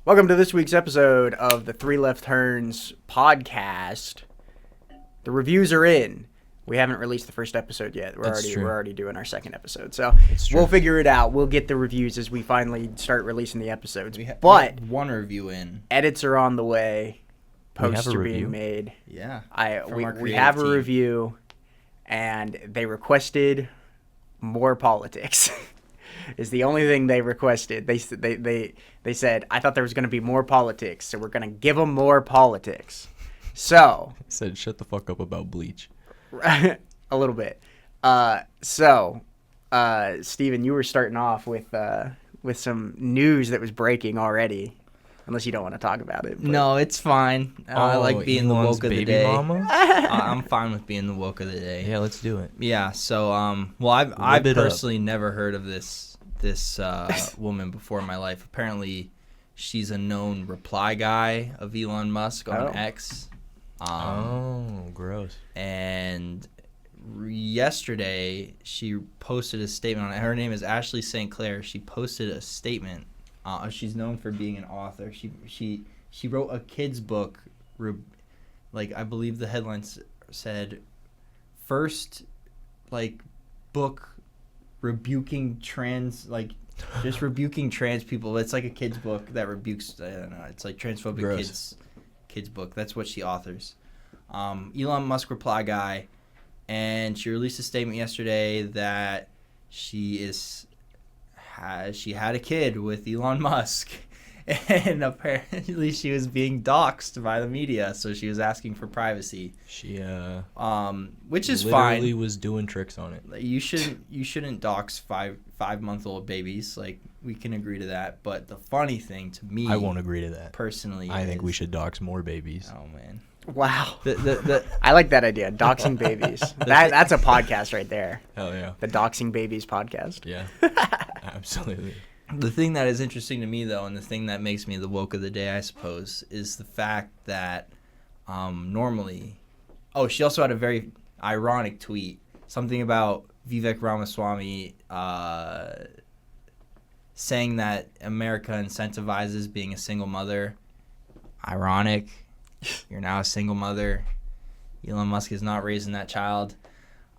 Welcome to this week's episode of the Three Left Turns podcast. The reviews are in. We haven't released the first episode yet. We're already doing our second episode, so we'll figure it out. We'll get the reviews as we finally start releasing the episodes. But one review in. Edits are on the way. Posts are being made. Yeah. We have a review, and they requested more politics. Is the only thing they requested. They said, I thought there was going to be more politics, so we're going to give them more politics. So. I said, shut the fuck up about Bleach. A little bit. Steven, you were starting off with some news that was breaking already. Unless you don't want to talk about it. But. No, it's fine. I like being the woke of the day. Mama? I'm fine with being the woke of the day. Yeah, let's do it. Yeah, so I've personally never heard of this woman before in my life. Apparently, she's a known reply guy of Elon Musk on X. Gross. And yesterday, she posted a statement on it. Her name is Ashley St. Clair. She posted a statement. She's known for being an author. She wrote a kid's book. I believe the headline said, first, book rebuking trans, just rebuking trans people. It's like a kid's book that rebukes, I don't know, it's like transphobic kids book. That's what she authors. Elon Musk reply guy, and she released a statement yesterday that she had a kid with Elon Musk, and apparently she was being doxxed by the media, so she was asking for privacy. She which is literally fine. Was doing tricks on it. You shouldn't dox 5-month-old babies. We can agree to that. But the funny thing to me, I won't agree to that personally. I think we should dox more babies. Oh man. Wow. I like that idea. Doxing babies. That's a podcast right there. Hell yeah. The Doxing Babies podcast. Yeah. Absolutely. The thing that is interesting to me, though, and the thing that makes me the woke of the day, I suppose, is the fact that normally... Oh, she also had a very ironic tweet. Something about Vivek Ramaswamy saying that America incentivizes being a single mother. Ironic. You're now a single mother. Elon Musk is not raising that child.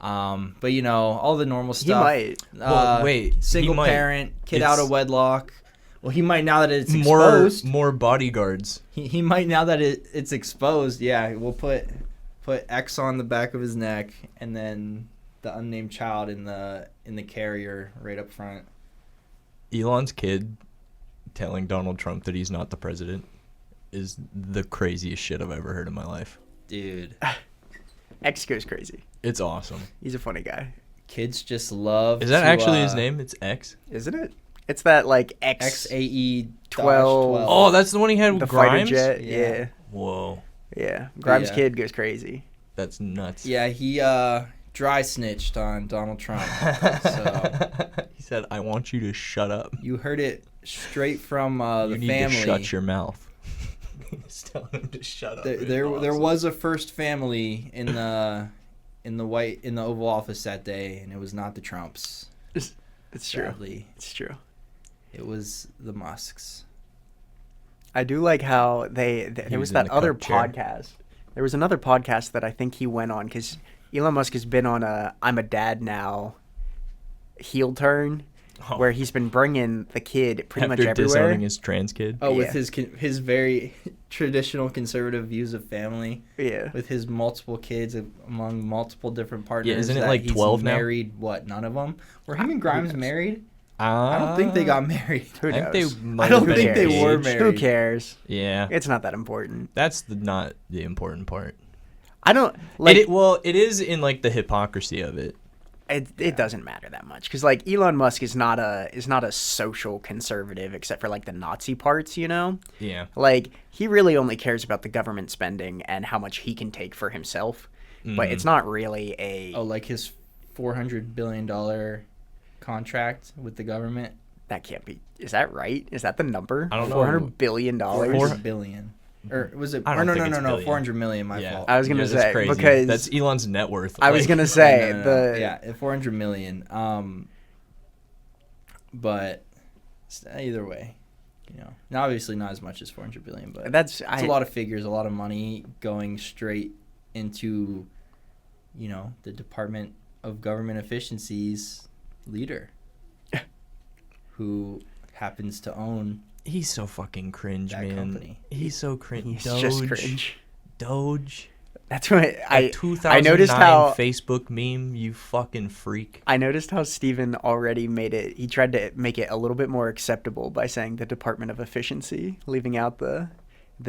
But all the normal stuff. He might. Single parent, kid out of wedlock. Well, he might now that it's exposed. More bodyguards. He might now that it's exposed. Yeah, we'll put X on the back of his neck, and then the unnamed child in the carrier right up front. Elon's kid telling Donald Trump that he's not the president is the craziest shit I've ever heard in my life. Dude. X goes crazy. It's awesome. He's a funny guy. Kids just love. Is that actually his name? It's X? Isn't it? It's that XAE 12. Oh, that's the one he had with the Grimes? fighter jet. Yeah. Whoa. Yeah. Grimes' kid goes crazy. That's nuts. Yeah, he dry snitched on Donald Trump. So he said, "I want you to shut up." You heard it straight from the family. You need to shut your mouth. He's telling him to shut up. There was a first family in the Oval Office that day, and it was not the Trumps. It's true. Sadly. It's true. It was the Musks. I do like how there was that other podcast. There was another podcast that I think he went on because Elon Musk has been on a "I'm a dad now" heel turn. Where he's been bringing the kid pretty much everywhere. Disowning his trans kid. Oh, with his very traditional conservative views of family. Yeah. With his multiple kids among multiple different partners. Yeah, isn't it 12 now? Married, what, none of them? Were him and Grimes married? I don't think they got married. Who knows? I don't think they were married. Who cares? Yeah. It's not that important. That's not the important part. I don't... it is in the hypocrisy of it. It doesn't matter that much because Elon Musk is not a social conservative except for the Nazi parts, Yeah. He really only cares about the government spending and how much he can take for himself, but it's not really his $400 billion contract with the government. That can't be. Is that right? Is that the number? I don't know. $400 billion. $400 billion. Or was it? No. 400 million. My fault. I was gonna say crazy. because that's Elon's net worth. I was gonna say yeah, 400 million. But either way, Now obviously not as much as 400 billion, but it's a lot of figures, a lot of money going straight into, the Department of Government Efficiency's leader, who happens to own. He's so fucking cringe, that man. Company. He's so cringe. He's just cringe. Doge. That's what I noticed how Facebook meme, you fucking freak. I noticed how Steven already made it. He tried to make it a little bit more acceptable by saying the Department of Efficiency, leaving out the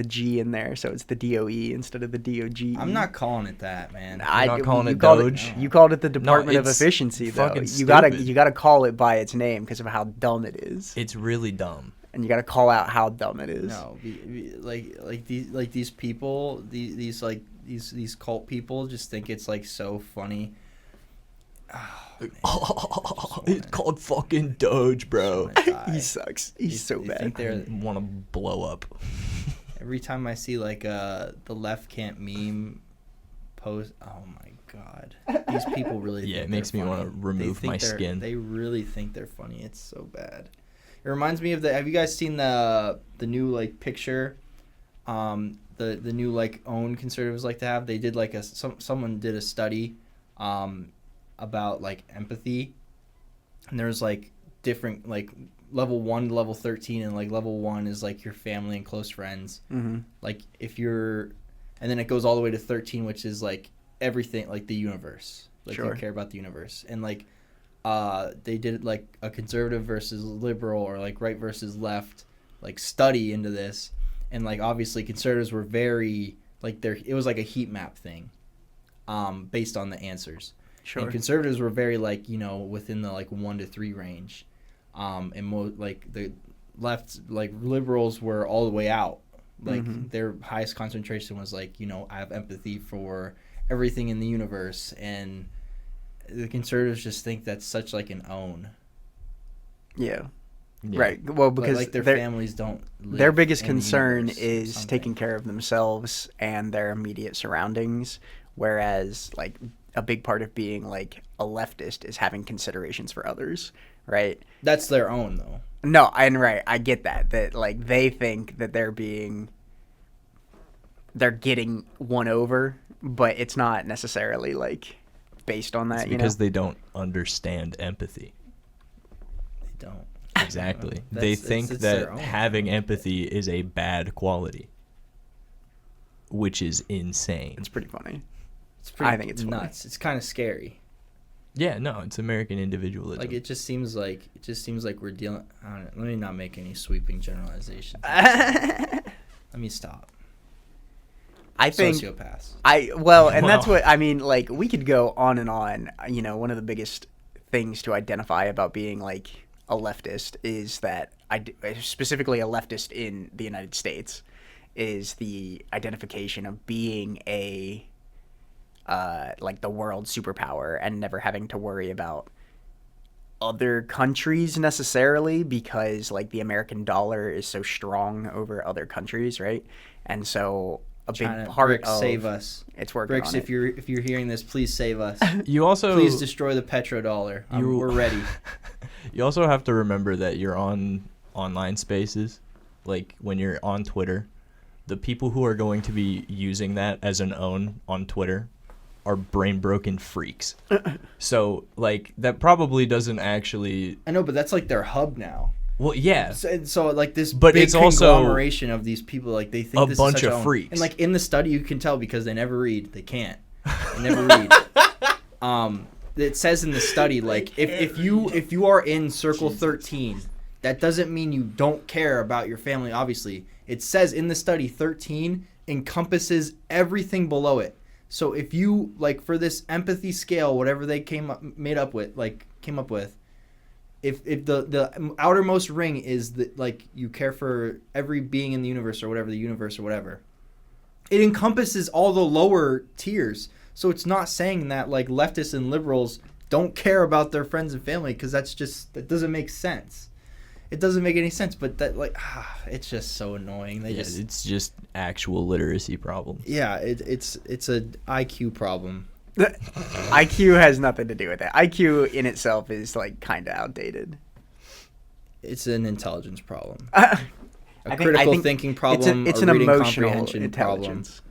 G in there, so it's the DOE instead of the DOGE. I'm not calling it that, man. I'm not calling it Doge. You called it the Department of Efficiency, though. You gotta call it by its name because of how dumb it is. It's really dumb. And you got to call out how dumb it is. No, these people, these cult people just think it's like so funny. Oh, it's called fucking Doge, bro. He sucks. He's so bad. I want to blow up. Every time I see like the left can't meme post, oh my god, these people really. Yeah, think it makes me want to remove my skin. They really think they're funny. It's so bad. It reminds me of have you guys seen the new like picture, the new like own conservatives like to have? They did like someone did a study, about like empathy, and there's like different like level 1 to level 13, and like level 1 is like your family and close friends. Mm-hmm. Like if you're, and then it goes all the way to 13, which is like everything, like the universe. Like sure. You care about the universe, and like. They did like a conservative versus liberal, or like right versus left, like study into this, and like obviously conservatives were very like it was like a heat map thing, based on the answers. Sure. And conservatives were very like within the like 1 to 3 range, and like the left, like liberals were all the way out. Like their highest concentration was like I have empathy for everything in the universe, and the conservatives just think that's such like an own. Yeah. Right. Well, because like their families don't live their biggest in concern is taking care of themselves and their immediate surroundings, whereas like a big part of being like a leftist is having considerations for others, right? That's their own though. No, I get that like they think that they're getting one over, but it's not necessarily like based on that, because they don't understand empathy. They don't. Exactly. They think that having empathy is a bad quality, which is insane. It's pretty funny. I think it's nuts. Funny. It's kind of scary. Yeah, no, it's American individualism. Like it just seems like we're dealing. I don't know. Let me not make any sweeping generalizations. Let me stop. I think sociopaths. And that's what I mean. Like we could go on and on. One of the biggest things to identify about being like a leftist is that specifically a leftist in the United States is the identification of being a like the world superpower and never having to worry about other countries necessarily, because like the American dollar is so strong over other countries, right? And so a big part of save us. It's working. Bricks, if you're hearing this, please save us. You also please destroy the petrodollar. We're ready. You also have to remember that you're on online spaces, like when you're on Twitter. The people who are going to be using that as an own on Twitter are brain broken freaks. So like that probably doesn't actually. I know, but that's like their hub now. Well, yeah. So like this, but big it's also conglomeration of these people. Like they think a this bunch is such of freaks. And like in the study, you can tell because they never read. They can't. They never read. It says in the study, like if you are in circle 13, that doesn't mean you don't care about your family. Obviously, it says in the study 13 encompasses everything below it. So if you like for this empathy scale, whatever they came up with, if the outermost ring is that like you care for every being in the universe or whatever, it encompasses all the lower tiers. So it's not saying that like leftists and liberals don't care about their friends and family, because that doesn't make sense. It doesn't make any sense, but that it's just so annoying. It's just actual literacy problems. Yeah, it's a IQ problem. IQ has nothing to do with it. IQ in itself is like kind of outdated. It's an intelligence problem. a critical thinking problem. It's an emotional intelligence.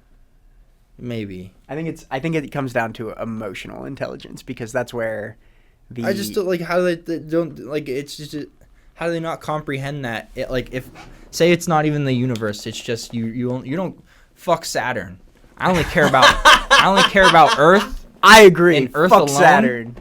Maybe. I think it comes down to emotional intelligence, because that's where I just don't like how they don't like. It's just how do they not comprehend that? Like, if say it's not even the universe, it's just you don't fuck Saturn. I only care about Earth. I agree. And Earth fuck alone. Saturn.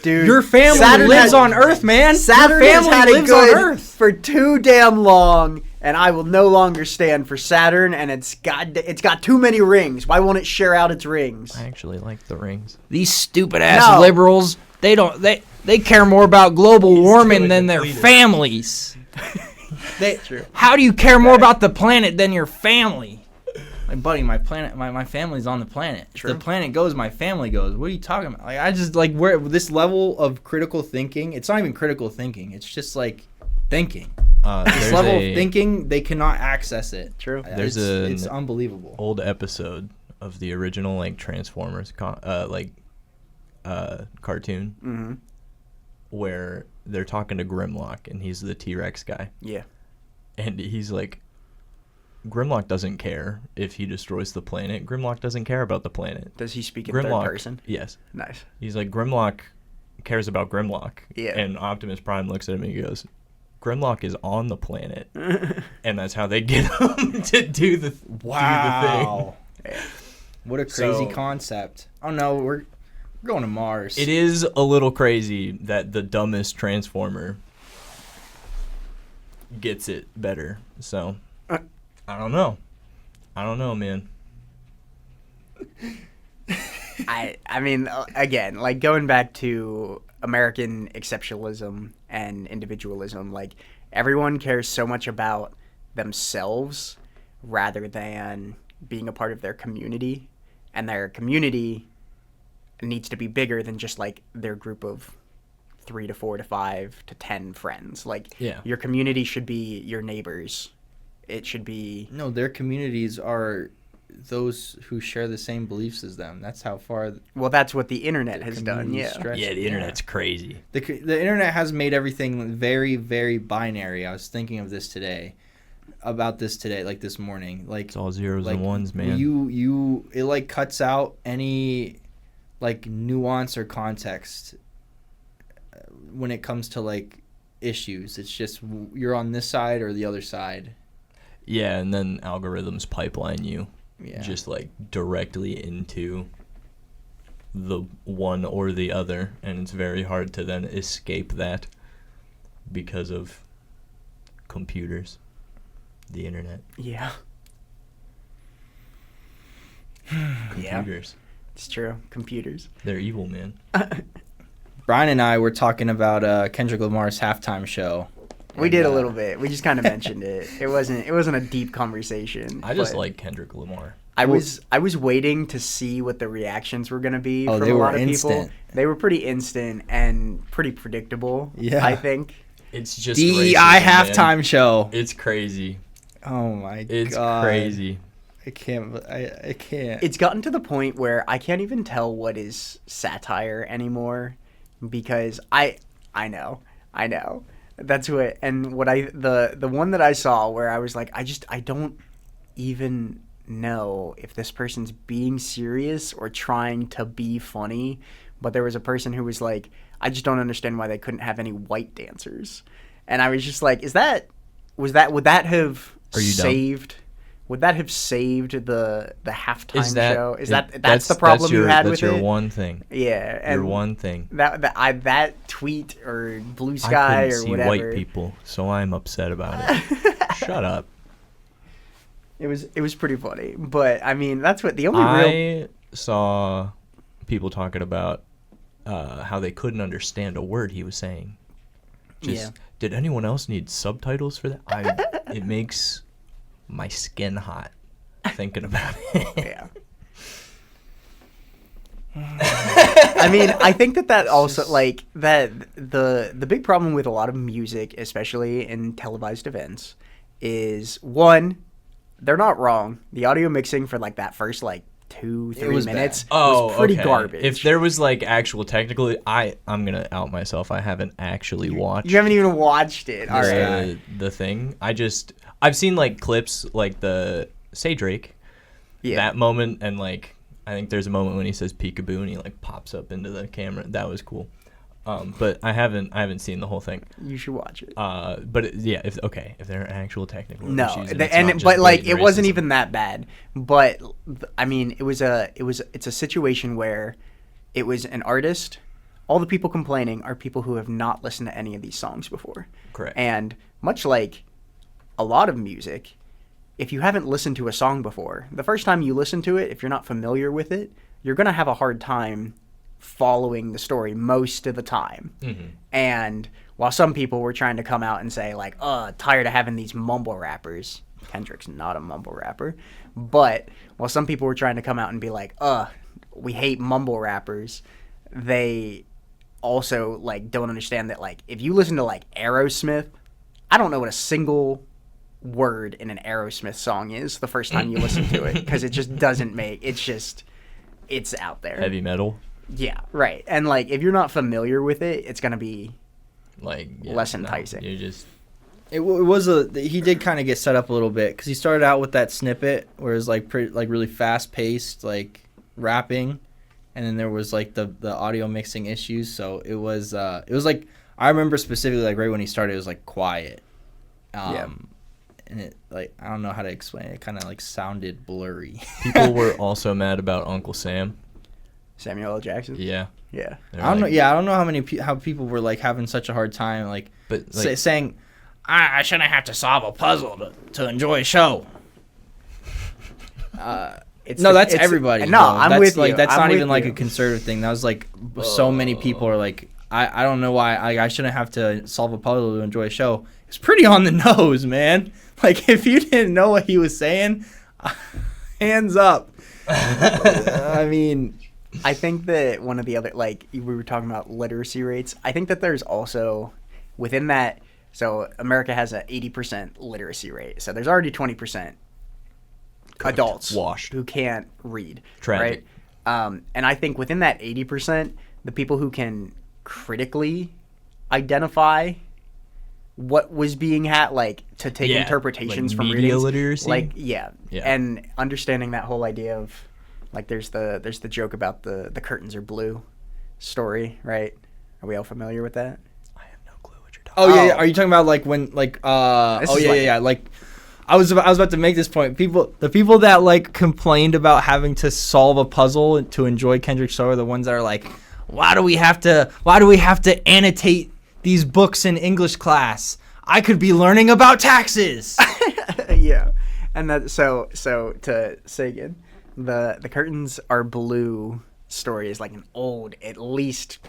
Dude, your family lives on Earth, man. Saturn your has family had it lives on good Earth for too damn long, and I will no longer stand for Saturn. And it's got too many rings. Why won't it share out its rings? I actually like the rings. These stupid ass liberals. They care more about global warming than their families. How do you care more about the planet than your family? Like, buddy, my family's on the planet. If the planet goes, my family goes. What are you talking about? Like, I just like where this level of critical thinking. It's not even critical thinking. It's just like thinking. This level of thinking, they cannot access it. True. It's unbelievable. Old episode of the original like Transformers cartoon, where they're talking to Grimlock, and he's the T-Rex guy. Yeah. And he's like, Grimlock doesn't care if he destroys the planet. Grimlock doesn't care about the planet. Does he speak in third person? Yes. Nice. He's like, Grimlock cares about Grimlock. Yeah. And Optimus Prime looks at him and he goes, Grimlock is on the planet. And that's how they get him to do the thing. What a crazy concept. Oh no, we're going to Mars. It is a little crazy that the dumbest Transformer gets it better. So I don't know, man. I mean, again, like going back to American exceptionalism and individualism, like everyone cares so much about themselves rather than being a part of their community, and their community needs to be bigger than just like their group of 3 to 4 to 5 to 10 friends. Like, your community should be your neighbors. It should be... No, their communities are those who share the same beliefs as them. That's how far... Well, that's what the internet has done, Yeah, the internet's crazy. The internet has made everything very, very binary. I was thinking of this today. About this today, like this morning. Like, it's all zeros and ones, man. It like cuts out any like nuance or context when it comes to like issues. It's just you're on this side or the other side. Yeah, and then algorithms pipeline you just like directly into the one or the other, and it's very hard to then escape that because of computers, the internet. Yeah. Computers. It's true. Computers. They're evil, man. Brian and I were talking about Kendrick Lamar's halftime show. We did a little bit. We just kind of mentioned it. It wasn't a deep conversation. I just like Kendrick Lamar. I was waiting to see what the reactions were going to be from they a were lot of instant. people. They were pretty instant and pretty predictable. Yeah. I think. It's just DEI halftime show. It's crazy. Oh my god. It's crazy. I can't. It's gotten to the point where I can't even tell what is satire anymore, because I know. That's what, and what the one that I saw where I was like, I don't even know if this person's being serious or trying to be funny, but there was a person who was like, I just don't understand why they couldn't have any white dancers. And I was just like, would that have saved the halftime show? That's the problem you had with it? That's your one thing. Yeah. And your one thing. That tweet or Blue Sky or whatever. I couldn't see white people, so I'm upset about it. Shut up. It was pretty funny, but I mean, that's what the only I saw people talking about how they couldn't understand a word he was saying. Did anyone else need subtitles for that? It makes my skin hot thinking about it. Yeah. I mean, I think that also like that the big problem with a lot of music, especially in televised events, is one, they're not wrong. The audio mixing for like that first like 2-3 minutes was pretty garbage. If there was like actual technical, I'm gonna out myself. I haven't actually watched. You haven't even watched it. All right. The thing. I I've seen like clips like the Say Drake, that moment, and like I think there's a moment when he says peekaboo and he like pops up into the camera. That was cool. But I haven't seen the whole thing. You should watch it. But if there are actual technical no, issues, but like it wasn't even that bad. But I mean, it's a situation where it was an artist. All the people complaining are people who have not listened to any of these songs before. Correct. And much like a lot of music, if you haven't listened to a song before, the first time you listen to it, if you're not familiar with it, you're gonna have a hard time following the story most of the time. Mm-hmm. And while some people were trying to come out and say like, tired of having these mumble rappers. Kendrick's not a mumble rapper. But while some people were trying to come out and be like, we hate mumble rappers, they also like don't understand that like if you listen to like Aerosmith, I don't know what a single word in an Aerosmith song is the first time you listen to it, because it just doesn't make it's out there. Heavy metal. Yeah, right. And like if you're not familiar with it, it's gonna be like less enticing. You just he did kind of get set up a little bit because he started out with that snippet where it was like really fast paced like rapping, and then there was like the audio mixing issues. So it was like I remember specifically like right when he started, it was like quiet. And it like I don't know how to explain it. It kind of like sounded blurry. People were also mad about Uncle Sam. Samuel L. Jackson. Yeah. Yeah. I don't know. Yeah, I don't know how people were like having such a hard time like, saying, I shouldn't have to solve a puzzle to enjoy a show. That's everybody. No, I'm with you. Like that's I'm not with even like you. a conservative thing. That was like so many people are like, I don't know why I shouldn't have to solve a puzzle to enjoy a show. It's pretty on the nose, man. Like if you didn't know what he was saying, hands up. I mean, I think that one of the other, like we were talking about literacy rates, I think that there's also within that, so America has a 80% literacy rate. So there's already 20% adults who can't read. Tragic. Right? And I think within that 80%, the people who can critically identify what was being to take interpretations like from media readings, literacy. Yeah, and understanding that whole idea of like there's the joke about the curtains are blue story, right? Are we all familiar with that? I have no clue what you're talking about. Yeah. Are you talking about like when like like I was about to make this point. The people that like complained about having to solve a puzzle to enjoy Kendrick's show are the ones that are like, why do we have to annotate these books in English class? I could be learning about taxes. Yeah. And that so to say again, the curtains are blue story is like an old, at least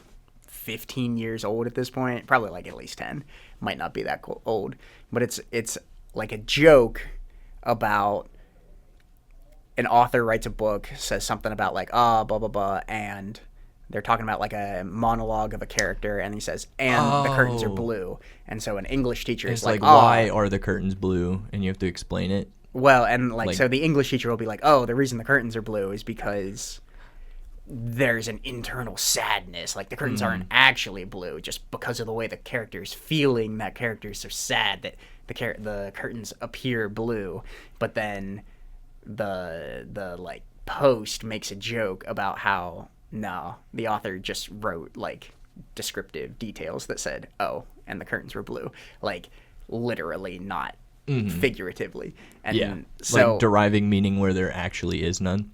15 years old at this point, probably like at least 10. Might not be that old, but it's like a joke about an author writes a book, says something about like blah blah blah, and they're talking about like a monologue of a character, and he says, and the curtains are blue. And so an English teacher is like, why are the curtains blue? And you have to explain it. Well, and so the English teacher will be like, the reason the curtains are blue is because there's an internal sadness. Like the curtains aren't actually blue, just because of the way the character's feeling. That character's so sad that the curtains appear blue. But then the like post makes a joke about how the author just wrote like descriptive details that said, and the curtains were blue, like literally, not figuratively. And so like deriving meaning where there actually is none.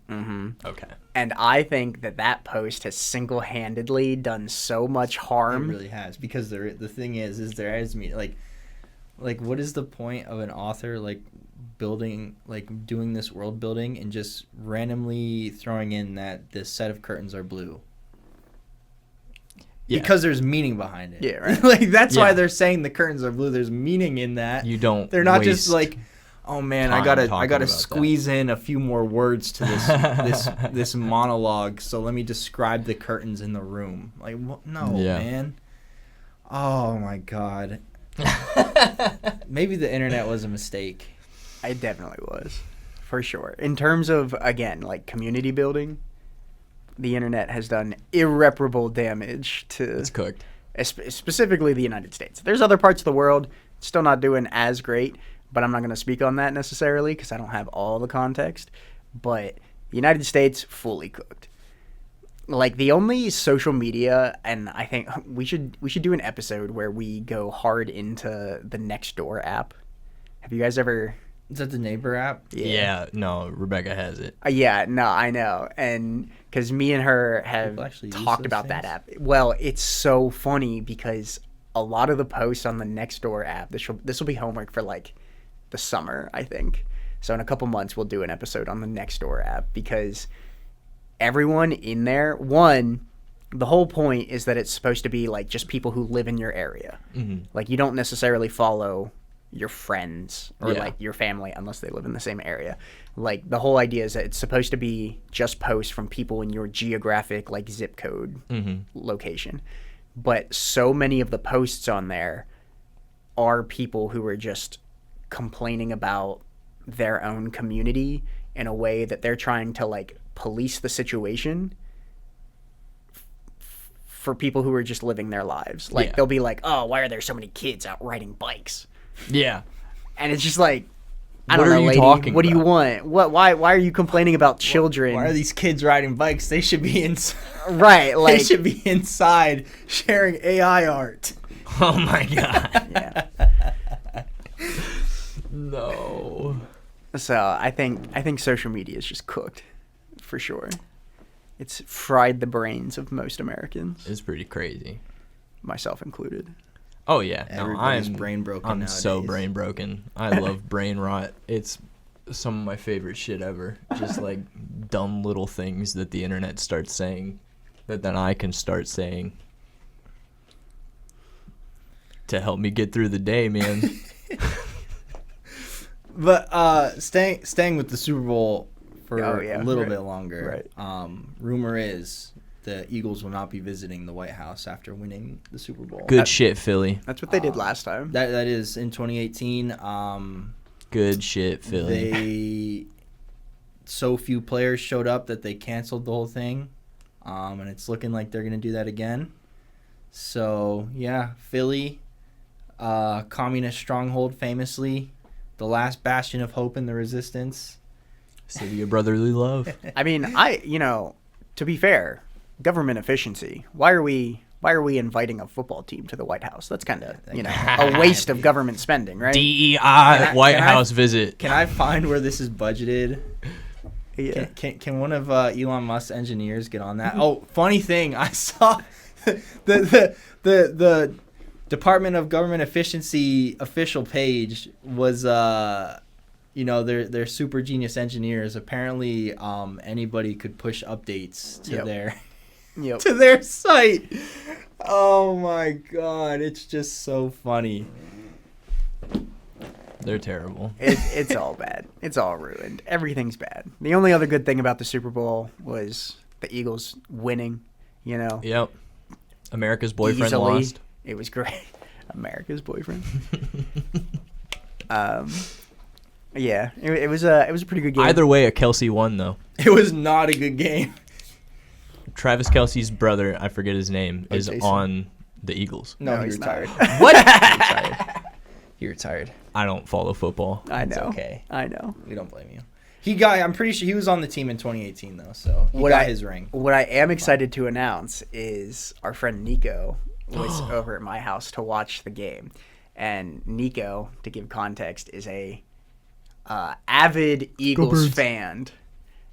Okay. And I think that post has single-handedly done so much harm. It really has, because the thing is there is me like what is the point of an author like building, like doing this world building and just randomly throwing in that this set of curtains are blue? Yeah. Because there's meaning behind it. Yeah, right. Like that's why they're saying the curtains are blue. There's meaning in that. They're not just like, oh man, I gotta squeeze in a few more words to this monologue. So let me describe the curtains in the room. Like, man. Oh my god. Maybe the internet was a mistake. It definitely was, for sure. In terms of, again, like community building, the internet has done irreparable damage to... It's cooked. Specifically the United States. There's other parts of the world still not doing as great, but I'm not going to speak on that necessarily because I don't have all the context. But the United States, fully cooked. Like, the only social media, and I think we should do an episode where we go hard into the Nextdoor app. Have you guys ever... Is that the neighbor app? Yeah, no, Rebecca has it. Yeah, no, I know. And because me and her have talked about that app. Well, it's so funny because a lot of the posts on the Nextdoor app, this will be homework for like the summer, I think. So in a couple months, we'll do an episode on the Nextdoor app because everyone in there, one, the whole point is that it's supposed to be like just people who live in your area. Mm-hmm. Like, you don't necessarily follow your friends or like your family unless they live in the same area. Like, the whole idea is that it's supposed to be just posts from people in your geographic like zip code location. But so many of the posts on there are people who are just complaining about their own community in a way that they're trying to like police the situation for people who are just living their lives. Like, they'll be like, oh, why are there so many kids out riding bikes? Yeah. And it's just like, I don't know, lady, what do you want? Why are you complaining about children? Why are these kids riding bikes? They should be inside. Right, like, they should be inside sharing AI art. Oh my god. Yeah. No. So I think social media is just cooked, for sure. It's fried the brains of most Americans. It's pretty crazy. Myself included. Oh yeah, everybody's brain broken. I'm nowadays. so brain broken. I love brain rot. It's some of my favorite shit ever. Just like dumb little things that the internet starts saying, that then I can start saying to help me get through the day, man. But staying with the Super Bowl for a little bit longer. Right. Rumor is the Eagles will not be visiting the White House after winning the Super Bowl. Good shit, Philly. That's what they did last time. That is in 2018. Good shit, Philly. So few players showed up that they canceled the whole thing, and it's looking like they're gonna do that again. So yeah, Philly, communist stronghold, famously, the last bastion of hope in the resistance. City of brotherly love. I mean, to be fair, government efficiency. Why are we inviting a football team to the White House? That's kind of, a waste of government spending, right? DEI White House visit. Can I find where this is budgeted? Yeah. Can one of Elon Musk's engineers get on that? Oh, funny thing, I saw the Department of Government Efficiency official page was they're super genius engineers. Apparently, anybody could push updates to their site. Oh my god, it's just so funny. They're terrible. It's all bad. It's all ruined. Everything's bad. The only other good thing about the Super Bowl was the Eagles winning, Yep. America's boyfriend easily. Lost. It was great. America's boyfriend. Yeah, it was a pretty good game. Either way, a Kelsey won though. It was not a good game. Travis Kelce's brother, I forget his name, is Jason. on the Eagles. No, he's he retired. What? He retired. I don't follow football. I know. It's okay. I know. We don't blame you. I'm pretty sure he was on the team in 2018 though, so he got his ring. What I am excited to announce is our friend Nico was over at my house to watch the game, and Nico, to give context, is a avid Eagles fan,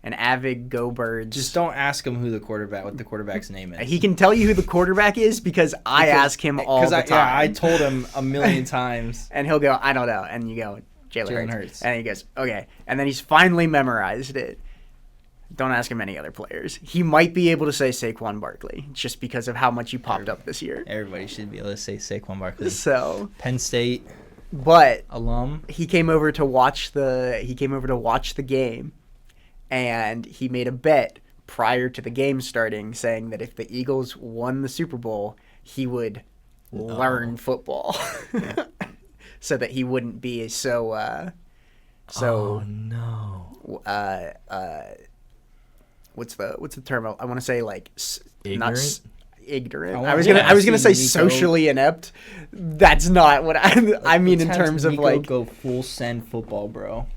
an avid Go Birds. Just don't ask him what the quarterback's name is. He can tell you who the quarterback is because I ask him all the time. Yeah, I told him a million times. And he'll go, I don't know. And you go, Jalen Hurts. And he goes, okay. And then he's finally memorized it. Don't ask him any other players. He might be able to say Saquon Barkley just because of how much you popped up this year. Everybody should be able to say Saquon Barkley. So Penn State alum. He came over to watch the game, and he made a bet prior to the game starting, saying that if the Eagles won the Super Bowl, he would learn football, so that he wouldn't be so. Oh no. What's the term? I want to say like ignorant. ignorant. I I was gonna say Nico, socially inept. That's not what I mean in terms of Nico like go full send football, bro.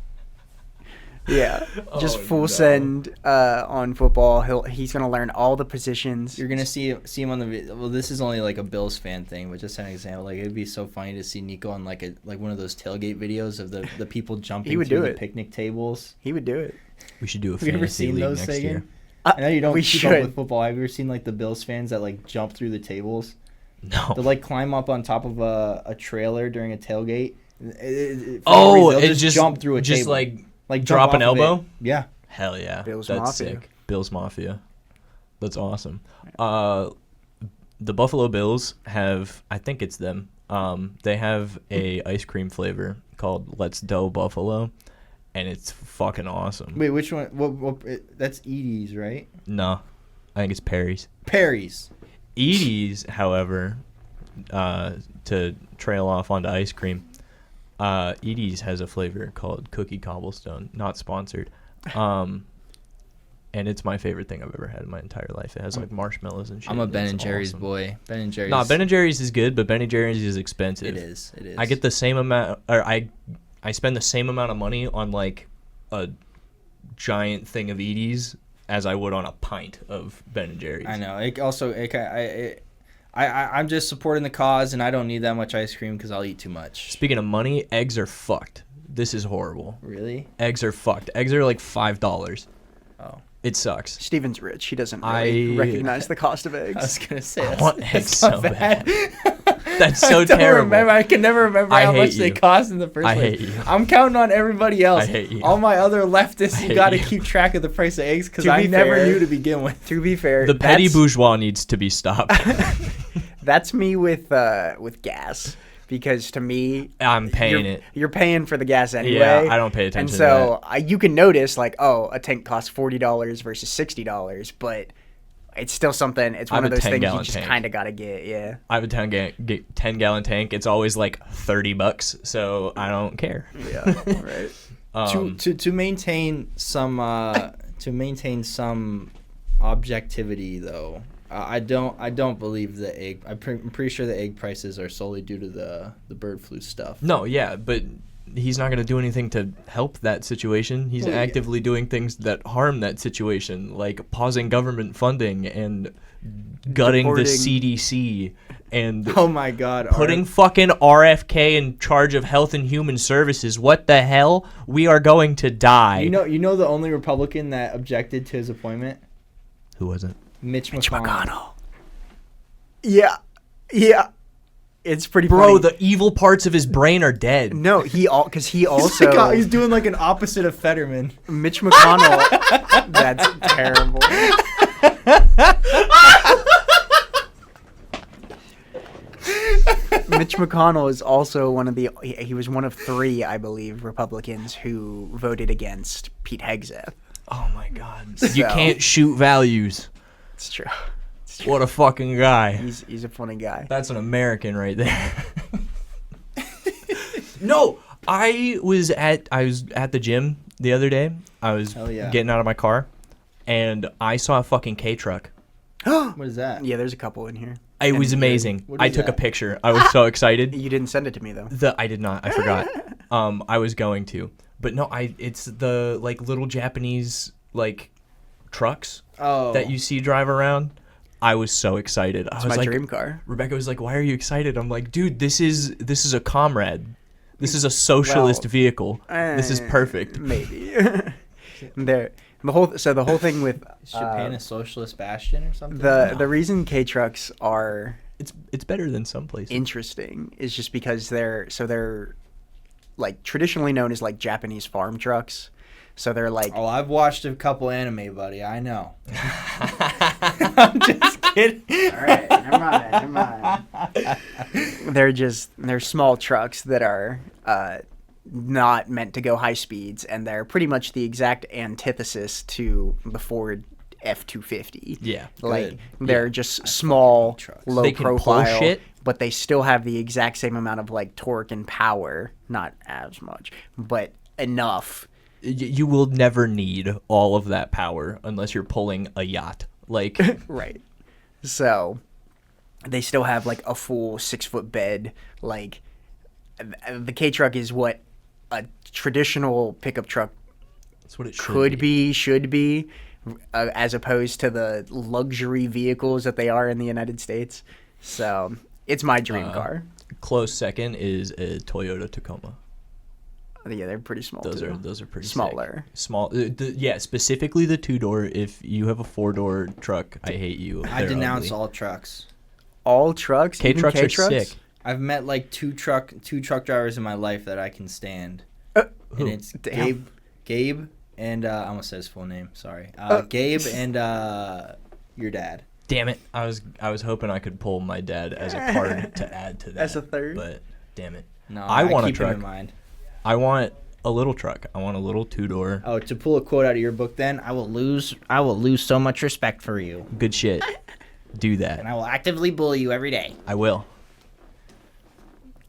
yeah, just full no. send on football. He's gonna learn all the positions. You're gonna see him on the well. This is only like a Bills fan thing, but just an example. Like it'd be so funny to see Nico on like one of those tailgate videos of the people jumping through the picnic tables. He would do it. We should do a Have you ever fantasy seen league those, next Sagan? year. I know you don't we keep up should. with football. Have you ever seen like the Bills fans that like jump through the tables? No. They like climb up on top of a trailer during a tailgate. They'll just jump through a just table. like jump drop off an of it. elbow. Yeah. Hell yeah, Bills that's Mafia. sick. Bills Mafia, that's awesome. The Buffalo Bills have, I think it's them. They have a ice cream flavor called Let's Dough Buffalo, and it's fucking awesome. Wait, which one? What that's Edie's, right? No, I think it's Perry's. Perry's. Edie's, however, to trail off onto ice cream, Edie's has a flavor called Cookie Cobblestone. Not sponsored. And it's my favorite thing I've ever had in my entire life. It has like marshmallows and shit. I'm a Ben It's and Jerry's awesome. boy. Ben and Jerry's. Nah, Ben and Jerry's is good, but Ben and Jerry's is expensive. It is. It is. I get the same amount, or I spend the same amount of money on like a giant thing of Edie's as I would on a pint of Ben and Jerry's. I know. I'm just supporting the cause, and I don't need that much ice cream because I'll eat too much. Speaking of money, eggs are fucked. This is horrible. Really? Eggs are fucked. Eggs are like $5. Oh. It sucks. Steven's rich. He doesn't really recognize the cost of I was eggs. gonna say. I want eggs that's so not bad. That's so I don't terrible. Remember, I can never remember I how hate much they you. cost in the first I place. hate you. I'm counting on everybody else. I hate you. All my other leftists, I you hate got to you. keep track of the price of eggs because To I be never fair- knew to begin with. To be fair, The petty that's- bourgeois needs to be stopped. That's me with gas, because to me, I'm paying it. You're paying for the gas anyway. Yeah, I don't pay attention And to so you can notice like, oh, a tank costs $40 versus $60, but it's still something. It's I one have of a those things you 10-gallon just tank. kind of gotta get. Yeah. I have a 10-gallon tank. It's always like $30, so I don't care. Yeah. Right. To maintain some objectivity though. I don't believe the egg. I'm pretty sure the egg prices are solely due to the bird flu stuff. No, yeah, but he's not going to do anything to help that situation. He's Well, yeah. actively doing things that harm that situation, like pausing government funding and gutting the Deporting- CDC and Oh my God! putting fucking RFK in charge of Health and Human Services. What the hell? We are going to die. You know the only Republican that objected to his appointment? Who was it? Mitch McConnell. Yeah. Yeah. It's pretty Bro, funny. the evil parts of his brain are dead. No, because he also He's doing like an opposite of Fetterman. Mitch McConnell. That's terrible. Mitch McConnell is also he was one of 3, I believe, Republicans who voted against Pete Hegseth. Oh my god. So- You can't shoot values. It's true. What a fucking guy. He's a funny guy. That's an American right there. No, I was at the gym the other day. I was Hell yeah. getting out of my car, and I saw a fucking K truck. What is that? Yeah, there's a couple in here. It was amazing. What I is took that? a picture. I was so excited. You didn't send it to me though. I did not. I forgot. I was going to, but no. It's the like little Japanese like trucks Oh, that you see drive around. I was so excited. I It's was my like, dream car. Rebecca was like, "Why are you excited?" I'm like, "Dude, this is a comrade. This is a socialist Well, vehicle. This is perfect." Maybe. The whole thing with is Japan a socialist bastion or something? the reason K trucks are It's better than some places. interesting is just because they're like traditionally known as like Japanese farm trucks. So they're like Oh, I've watched a couple anime, buddy. I know. I'm just kidding. all right, never mind. They're small trucks that are not meant to go high speeds, and they're pretty much the exact antithesis to the Ford F-250. Yeah. Like Good. they're just small, trucks. low They can pull profile, shit. but they still have the exact same amount of like torque and power. Not as much, but enough. You will never need all of that power unless you're pulling a yacht. Like, Right. So they still have like a full 6-foot bed. Like the K truck is what a traditional pickup truck That's what it should be, as opposed to the luxury vehicles that they are in the United States. So it's my dream car. Close second is a Toyota Tacoma. Yeah, they're pretty small. Those are pretty smaller. Sick. Small. Yeah, specifically the 2-door. If you have a 4-door truck, I hate you. I denounce ugly. all trucks. All trucks. K trucks are sick. I've met like two truck drivers in my life that I can stand, Who? and it's Damn. Gabe, and I almost said his full name. Sorry, Gabe and your dad. Damn it! I was hoping I could pull my dad as a card to add to that. As a third? But damn it! No, I want keep a truck. him in mind. I want a little truck. I want a little 2-door. Oh, to pull a quote out of your book, then I will lose so much respect for you, Good shit. Do that. and I will actively bully you every day. I will.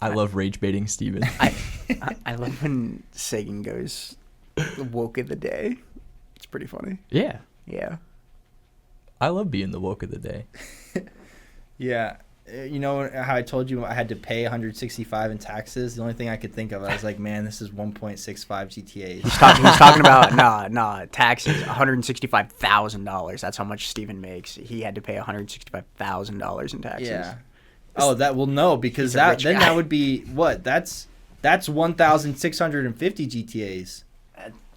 I love rage baiting Steven. I love when Sagan goes woke of the day. It's pretty funny. Yeah. Yeah. I love being the woke of the day. Yeah. You know how I told you I had to pay $165 in taxes? The only thing I could think of, I was like, man, this is 1.65 GTAs. He's talking about taxes, $165,000. That's how much Steven makes. He had to pay $165,000 in taxes. Yeah. Oh, no, because that would be what? That's 1,650 GTAs.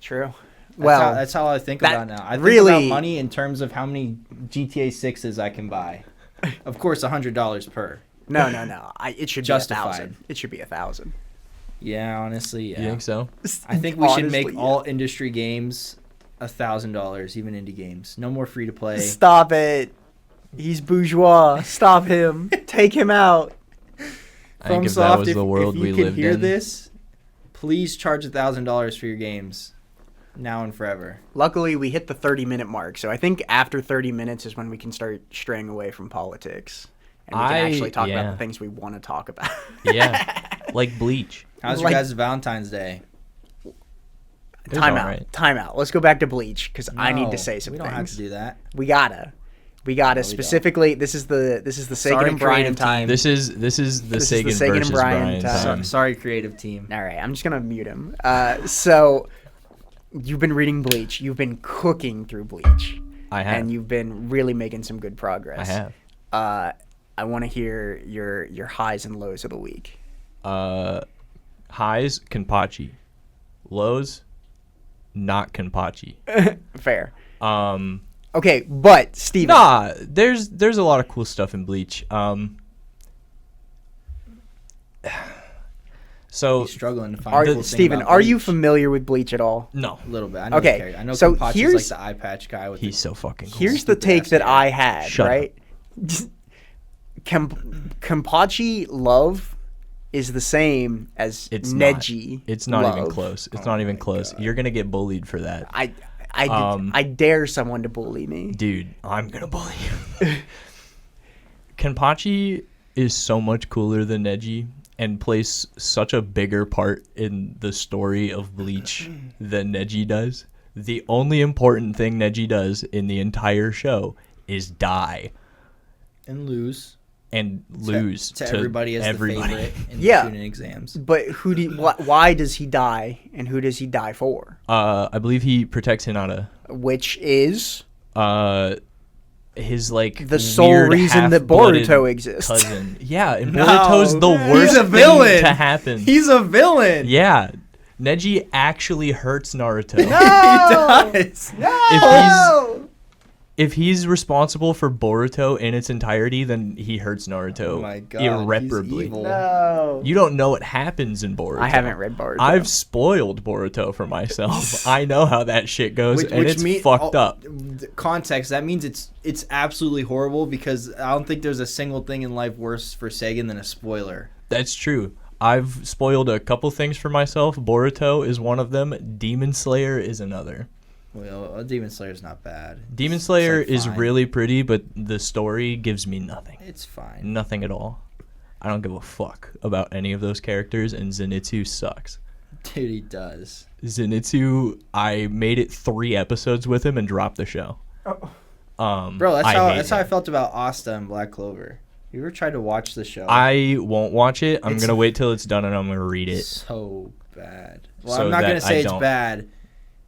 True. That's how I think about it now. I think about money in terms of how many GTA 6s I can buy. Of course, $100 per. No. It should be Justified. $1,000. It should be $1,000. Yeah, honestly, yeah. You think so? I think we should make all industry games $1,000, even indie games. No more free to play. Stop it. He's bourgeois. Stop him. Take him out. I think if that was the world if we you can lived hear in. this, please charge $1,000 for your games, now and forever. Luckily, we hit the 30-minute mark, so I think after 30 minutes is when we can start straying away from politics, and we can actually talk about the things we want to talk about. Yeah, like Bleach. How's your guys' Valentine's Day? Time out. Let's go back to Bleach because I need to say some we things. don't have to do that. We gotta specifically. This is the Sagan and Brian time. This is the Sagan versus Brian time. Sorry, creative team. All right, I'm just gonna mute him. So you've been reading Bleach. You've been cooking through Bleach. I have, and you've been really making some good progress. I have. I want to hear your highs and lows of the week. Highs, Kenpachi. Lows, not Kenpachi. Fair. Okay, but Steven. Nah, there's a lot of cool stuff in Bleach. So he's struggling to find cool Steven, are you familiar with Bleach at all? No, a little bit. I know okay, I know so Kenpachi's like the eye patch guy. He's so fucking cool. Here's the take that I had, Shut right? Kenpachi love is the same as Neji. It's not love. even close. It's not even close. God. You're gonna get bullied for that. I dare someone to bully me. Dude, I'm gonna bully you. Kenpachi is so much cooler than Neji and plays such a bigger part in the story of Bleach than Neji does. The only important thing Neji does in the entire show is die. And lose. To everybody as everybody. The favorite in the shooting exams. But why does he die, and who does he die for? I believe he protects Hinata. Which is? His like the sole reason that Boruto exists. Cousin. Yeah, and Boruto's the worst He's a villain. thing to happen. He's a villain. Yeah. Neji actually hurts Naruto. No! He does. No! If he's responsible for Boruto in its entirety, then he hurts Naruto irreparably. He's evil. No. You don't know what happens in Boruto. I haven't read Boruto. I've spoiled Boruto for myself. I know how that shit goes, and it's fucked up. Context, that means it's absolutely horrible because I don't think there's a single thing in life worse for Sagan than a spoiler. That's true. I've spoiled a couple things for myself. Boruto is one of them. Demon Slayer is another. Well, Demon Slayer's not bad. Demon Slayer is really pretty, but the story gives me nothing. It's fine. Nothing at all. I don't give a fuck about any of those characters, and Zenitsu sucks. Dude, he does. Zenitsu, I made it 3 episodes with him and dropped the show. Bro, that's how I felt about Asta and Black Clover. You ever tried to watch the show? I won't watch it. I'm going to wait till it's done and I'm going to read it. So bad. Well, So I'm not going to that say I it's don't- bad.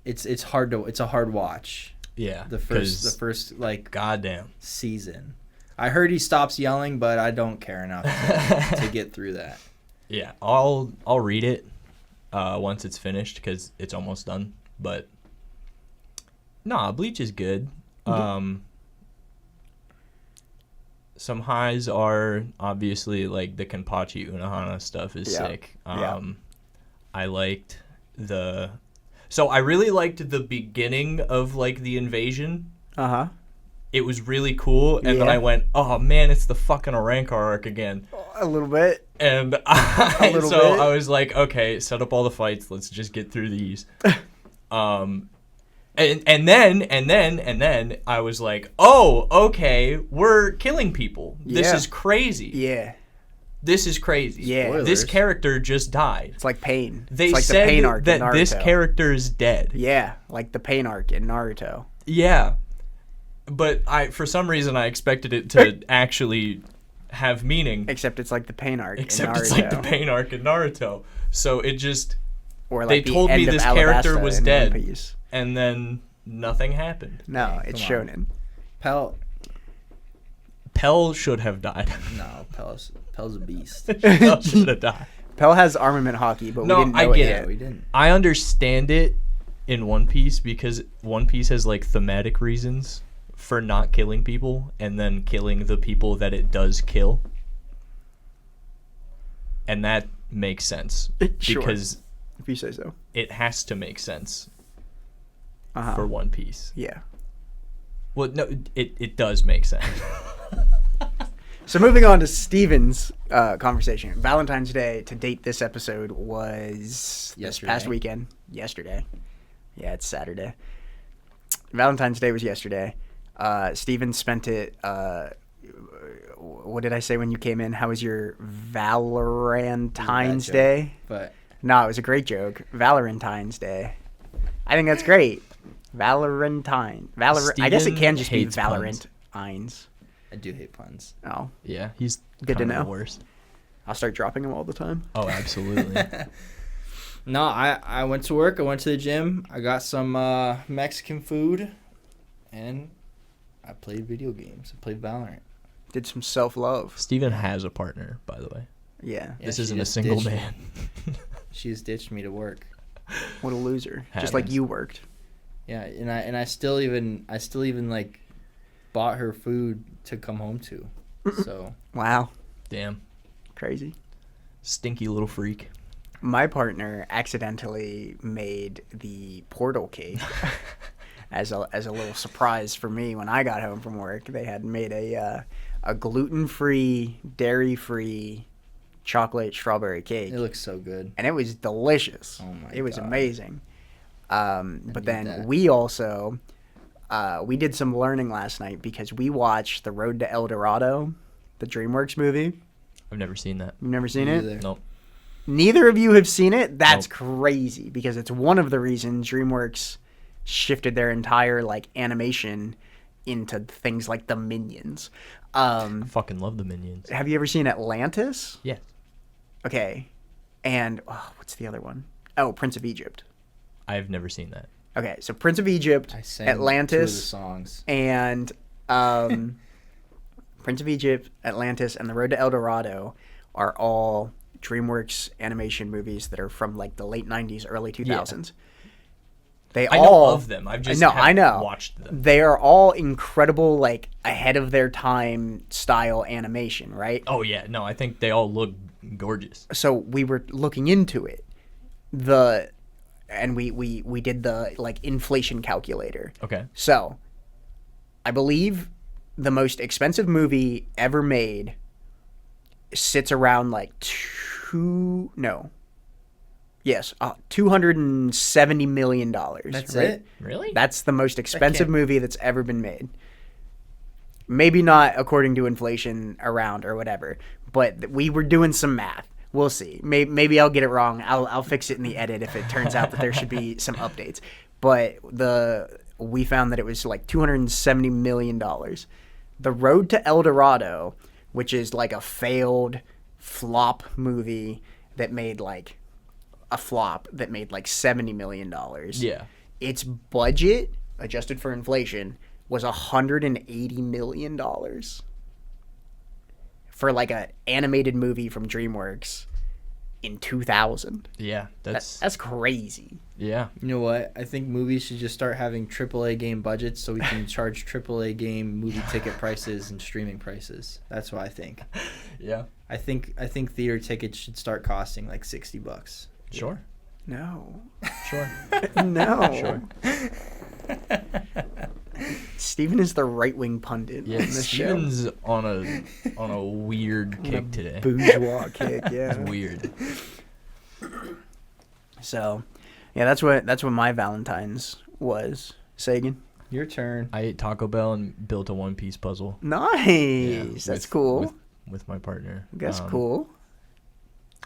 It's a hard watch. Yeah. The first like goddamn season. I heard he stops yelling, but I don't care enough to get through that. Yeah, I'll read it once it's finished because it's almost done. But nah, Bleach is good. Some highs are obviously like the Kenpachi Unohana stuff is sick. I liked I really liked the beginning of like the invasion. It was really cool, and then I went, oh man, it's the fucking Arankar arc again. A little bit. And bit. I was like, okay, set up all the fights. Let's just get through these. And then I was like, oh, okay, we're killing people. This is crazy. Yeah. This is crazy. Yeah. Spoilers. This character just died. It's like Pain. They it's like said the Pain arc in that this Naruto. character is dead. Yeah, like the Pain arc in Naruto. Yeah. But for some reason, I expected it to actually have meaning. Except it's like the Pain arc Except in Naruto. it's like the Pain arc in Naruto. So it just... Or like they the told me end of this character Alabasta was in dead. One Piece. And then nothing happened. No, it's come on. shonen. Pell should have died. No, Pell's a beast. Pell should have died. Pell has armament hockey, but No, we didn't know I it get yet. it. We didn't. I understand it in One Piece because One Piece has like thematic reasons for not killing people and then killing the people that it does kill. And that makes sense Sure. because If you say so. it has to make sense Uh-huh. for One Piece. Yeah. Well, no, it does make sense. So moving on to Steven's conversation. Valentine's Day to date this episode was this past weekend. Yesterday. Yeah, it's Saturday. Valentine's Day was yesterday. Steven spent it... what did I say when you came in? How was your Valentine's Day? But No, it was a great joke. Valentine's Day. I think that's great. Valentine. I guess it can just be hates puns. Valorant-ines. I do hate puns. Oh, Yeah, he's Good to kinda know. the worst. I'll start dropping them all the time. Oh, absolutely. No, I went to work. I went to the gym. I got some Mexican food, and I played video games. I played Valorant. Did some self-love. Steven has a partner, by the way. Yeah. Yeah, This she isn't a just single ditched me. man. She just ditched me to work. What a loser. Just like Happens. you worked. Yeah, and I still even like bought her food to come home to. So Wow. Damn. Crazy. Stinky little freak. My partner accidentally made the portal cake as a little surprise for me when I got home from work. They had made a gluten-free, dairy-free chocolate strawberry cake. it looks so good. And it was delicious. Oh my It was God. amazing. But need then that. we also we did some learning last night because we watched The Road to El Dorado, the DreamWorks movie. I've never seen that. You've never seen Me it? either. Nope. Neither of you have seen it? That's Nope. crazy because it's one of the reasons DreamWorks shifted their entire like animation into things like the Minions. I fucking love the Minions. Have you ever seen Atlantis? Yeah. Okay. And what's the other one? Oh, Prince of Egypt. I've never seen that. Okay, so Prince of Egypt, I sang 2 of the Atlantis, songs. and Prince of Egypt, Atlantis, and The Road to El Dorado are all DreamWorks animation movies that are from like the late 90s, early 2000s. They I all know of them. I've just no, haven't I know. watched them. They are all incredible, like ahead of their time style animation, right? Oh yeah, no, I think they all look gorgeous. So we were looking into it, and we did the like inflation calculator. Okay. So, I believe the most expensive movie ever made sits around like $270 million. That's right? it? Really? That's the most expensive can't- movie that's ever been made. Maybe not according to inflation around or whatever, but we were doing some math. We'll see. Maybe I'll get it wrong. I'll fix it in the edit if it turns out that there should be some updates. But we found that it was like $270 million. The Road to El Dorado which is like a failed flop movie that made like $70 million. Yeah. Its budget, adjusted for inflation, was $180 million for like an animated movie from DreamWorks in 2000. Yeah, That's crazy. yeah. You know what? I think movies should just start having AAA game budgets so we can charge AAA game movie ticket prices and streaming prices. That's what I think. Yeah. I think theater tickets should start costing like $60. Sure. No. Sure. No. Sure. Steven is the right-wing pundit Yeah, on this Steven's on a weird kick today. bourgeois kick, yeah. It's weird. So, yeah, that's what my Valentine's was. Sagan. Your turn. I ate Taco Bell and built a One Piece puzzle. Nice. Yeah, That's cool. With my partner. That's cool.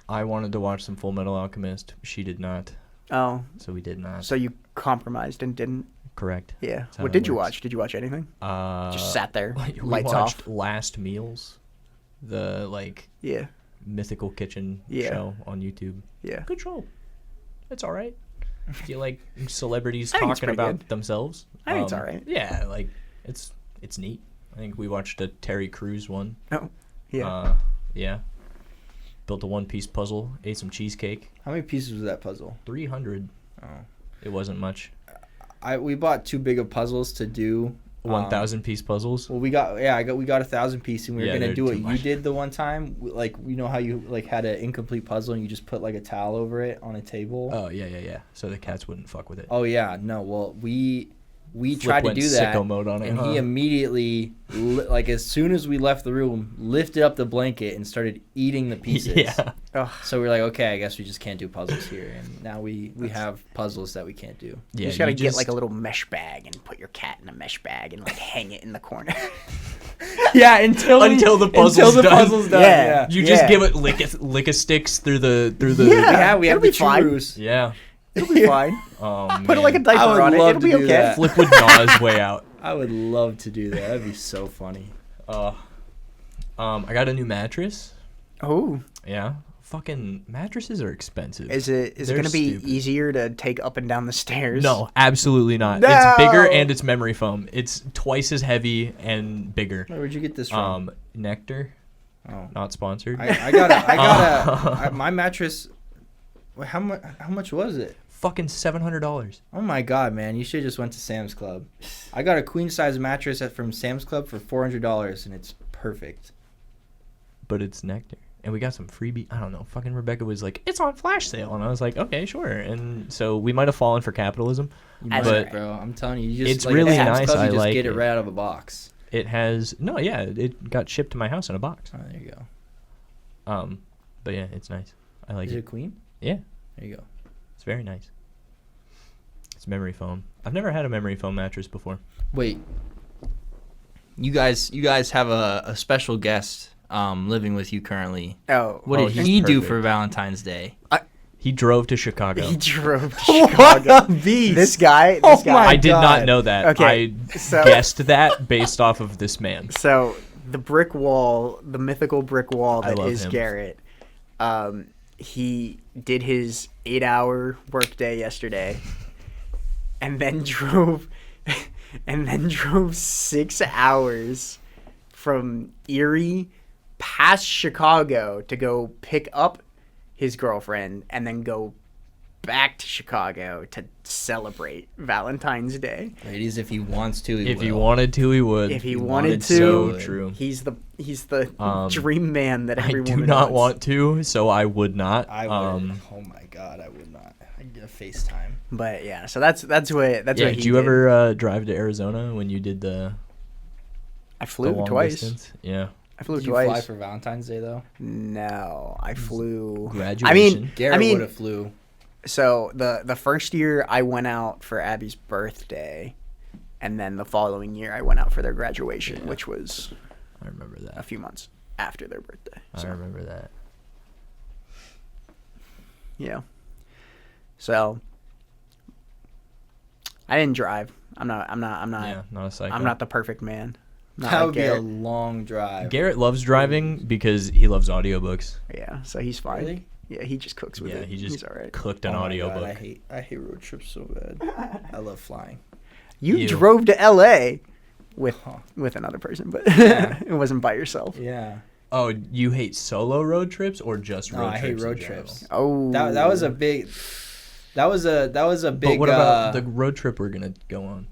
I wanted to watch some Full Metal Alchemist. She did not. Oh, So we did not. so you compromised and didn't? Correct. Yeah. That's how What it did you works. watch? Did you watch anything? Just sat there, we lights watched off. Last Meals, the Yeah. mythical kitchen Yeah. show on YouTube. Yeah. Good show. It's all right. If you like celebrities I think it's talking pretty about good. themselves. I think it's all right. Yeah, like it's neat. I think we watched a Terry Crews one. Oh, yeah. Yeah. Built a One Piece puzzle. Ate some cheesecake. How many pieces was that puzzle? 300. Oh. It wasn't much. We bought too big of puzzles to do. 1,000 piece puzzles. Well, we got 1,000 piece, and we were Yeah, gonna they're do what too you much. did the one time. Like, you know how you like had an incomplete puzzle and you just put like a towel over it on a table. Oh yeah. So the cats wouldn't fuck with it. Oh yeah, no. Well, we Flip tried to went do that, sicko mode on it, and huh? he immediately, like as soon as we left the room, lifted up the blanket and started eating the pieces. Yeah. Ugh. So we're like, okay, I guess we just can't do puzzles here, and now we have puzzles that we can't do. Yeah. You just gotta get like a little mesh bag and put your cat in a mesh bag and like hang it in the corner. Yeah, until the puzzle's done. Yeah. You just give it lick a sticks through the Yeah. we have it'll be the fine. churros. Yeah. It'll be fine. Oh, Put like a man. I diaper would on it. love It'll to be do okay. that. Flip would gnaw his way out. I would love to do that. That'd be so funny. I got a new mattress. Oh, Yeah. Fucking mattresses are expensive. is it They're gonna be stupid. easier to take up and down the stairs? No, absolutely not. No! It's bigger and it's memory foam. It's twice as heavy and bigger. Where'd you get this from? Nectar, Oh, not sponsored. I got my mattress. Wait, how much was it? Fucking $700. Oh my god, man! You should have just went to Sam's Club. I got a queen size mattress from Sam's Club for $400, and it's perfect. But it's Nectar. And we got some freebie. I don't know. Fucking Rebecca was like, it's on flash sale. And I was like, okay, sure. And so we might have fallen for capitalism. You That's might, right. bro. I'm telling you, you just It's like, really at Sam's nice. Club, I you just like get it it. right out of a box. It has, no, yeah, it got shipped to my house in a box. Oh, there you go. But yeah, it's nice. I like Is it it. a queen? Yeah, There you go. it's very nice. It's memory foam. I've never had a memory foam mattress before. Wait. You guys have a special guest living with you currently. Oh, What Oh, did he's he do perfect. for Valentine's Day? He drove to Chicago. he drove to Chicago. beast! This guy. Oh my I did God. not know that. Okay, I so- guessed that based off of this man. So the brick wall, the mythical brick wall I that love is him. Garrett. He did his 8-hour workday yesterday, and then drove 6 hours from Erie past Chicago to go pick up his girlfriend, and then go back to Chicago to celebrate Valentine's Day. Ladies, if he wants to, If he wanted to, he would. If he wanted So to, true. He's the Um, dream man that I every do woman not wants. want to, so I would not. I would. Oh my god, I would not. I'd get a FaceTime. But yeah, so that's what yeah, he did you did. ever drive to Arizona when you did the I flew long twice. distance? Yeah. I flew Did you twice. fly for Valentine's Day though? No, I flew. Graduation. Garrett would have flew. So the first year I went out for Abby's birthday, and then the following year I went out for their graduation, Yeah. which was I remember a that. few months after their birthday. I remember that. Yeah. So I didn't drive. I'm not. Yeah, not a psycho. I'm not the perfect man. That would be a long drive. Garrett loves driving because he loves audiobooks. Yeah, so he's fine. Really? Yeah, he just cooks with it. He just he's all right. cooked an Oh my audiobook. God, I hate road trips so bad. I love flying. You drove to LA with another person, but Yeah. it wasn't by yourself. Yeah. Oh, you hate solo road trips or just road No, trips? I hate road in general? trips. Oh, That was a big. That was a big. But what about the road trip we're gonna go on?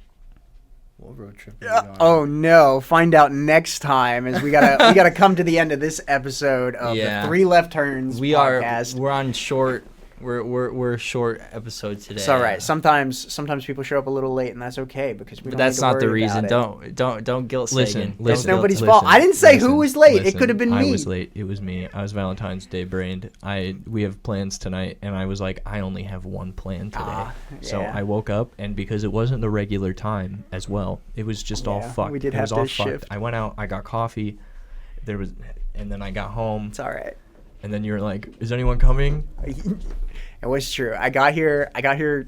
What road trip? Are we going on? Oh no! Find out next time. As we gotta come to the end of this episode of the Three Left Turns podcast. We're on short. We're a short episode today. It's all right. Sometimes people show up a little late, and that's okay because we. But don't that's need to not the worry reason. about it. Don't guilt Listen, Sagan. It's listen, nobody's listen, fault. I didn't say who was late. It listen, could have been me. I was late. It was me. I was Valentine's Day brained. We have plans tonight, and I was like, I only have one plan today. So yeah. I woke up, and because it wasn't the regular time as well, it was just all fucked. We did it have was to all shift. fucked. I went out. I got coffee. And then I got home. It's all right. And then you were like, "Is anyone coming?" It was true. I got here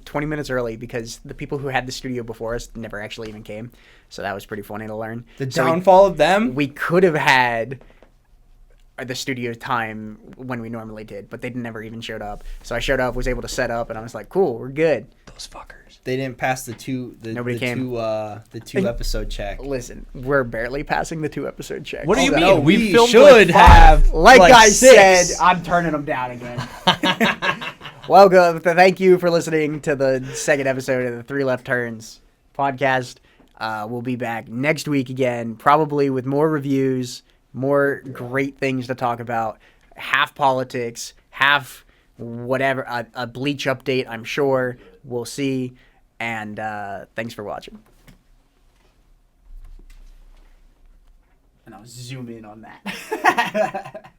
20 minutes early because the people who had the studio before us never actually even came. So that was pretty funny to learn. The downfall of them? We could have had the studio time when we normally did, but they never even showed up. So I showed up, was able to set up, and I was like, cool, we're good. Those fuckers. They didn't pass the two episode check. Listen, we're barely passing the 2-episode check. What do you mean? No, we we filmed should like 5. have Like I 6. said, I'm turning them down again. Welcome. Thank you for listening to the second episode of the Three Left Turns podcast. We'll be back next week again, probably with more reviews, more great things to talk about, half politics, half whatever, a Bleach update, I'm sure. We'll see. And thanks for watching. And I'll zoom in on that.